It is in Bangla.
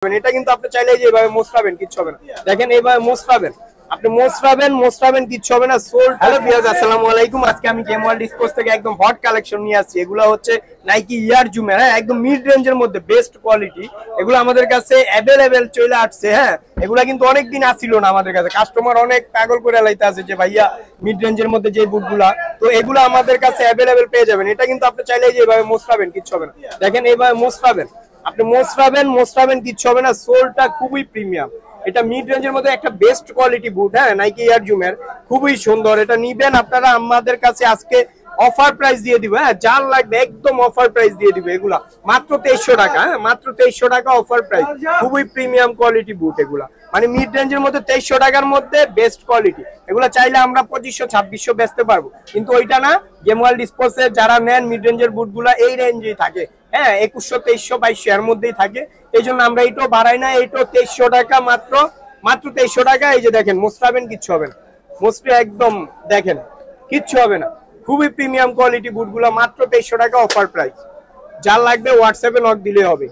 এটা কিন্তু আপনি চাইলে যে এভাবে মোছরাবেন কিচ্ছু হবে না। দেখেন এইভাবে মোছরাবেন, আপনি মোছরাবেন কিচ্ছু হবে না। সোল। হ্যালো ভিউয়ার্স, আসসালামু আলাইকুম। আজকে আমি গেম ওয়ার্ল্ড স্পোর্টস থেকে একদম হট কালেকশন নিয়ে আসছি। এগুলো হচ্ছে নাইকি ইয়ার জুমের, হ্যাঁ, একদম মিড রেঞ্জের মধ্যে বেস্ট কোয়ালিটি। এগুলো আমাদের কাছে অ্যাভেলেবেল চলে আসছে। হ্যাঁ, এগুলা কিন্তু অনেকদিন আসছিল না আমাদের কাছে। কাস্টমার অনেক পাগল করে লাইতে আছে যে ভাইয়া মিড রেঞ্জের মধ্যে যে বুটগুলা, তো এগুলো আমাদের কাছে অ্যাভেলেবেল পেয়ে যাবেন। এটা কিন্তু আপনি চাইলে যে এভাবে মোছরাবেন কিচ্ছু হবে না। দেখেন এইভাবে মোছরাবেন, আপনি মোছরাবেন কিচ্ছু হবে না। সোলটা খুবই প্রিমিয়াম। এটা মিড রেঞ্জের মধ্যে একটা বেস্ট কোয়ালিটি বুট, হ্যাঁ, নাইকি এয়ার জুমের, খুবই সুন্দর। এটা নিবেন আপনারা, আমাদের কাছে আজকে অফার প্রাইস দিয়ে দিব। হ্যাঁ, যার লাগবে একদম অফার প্রাইস দিয়ে দিবে। এগুলা মাত্র 2300 টাকা। হ্যাঁ, মাত্র 2300 টাকা অফার প্রাইস। খুবই প্রিমিয়াম কোয়ালিটি বুট এগুলা, মানে মিড রেঞ্জের মধ্যে 2300 টাকার মধ্যে বেস্ট কোয়ালিটি। এগুলা চাইলে আমরা 2500 2600 বেচতে পারবো, কিন্তু ওইটা না। গেম ওয়ার্ল্ড স্পোর্টস এর যারা নেন মিড রেঞ্জের বুটগুলা এই রেঞ্জেই থাকে। হ্যাঁ, 2100 2300 2200 এর মধ্যেই থাকে। এই জন্য আমরা এইটাও বাড়াই না। এইটাও 2300 টাকা, মাত্র 2300 টাকা। এই যে দেখেন, মোছরাবেন কিচ্ছু হবে না। মোছরে একদম দেখেন কিচ্ছু হবে না। খুবই প্রিমিয়াম কোয়ালিটি বুটগুলা, মাত্র 2300 টাকা অফার প্রাইস। যার লাগবে হোয়াটসঅ্যাপে নক দিলে হবে।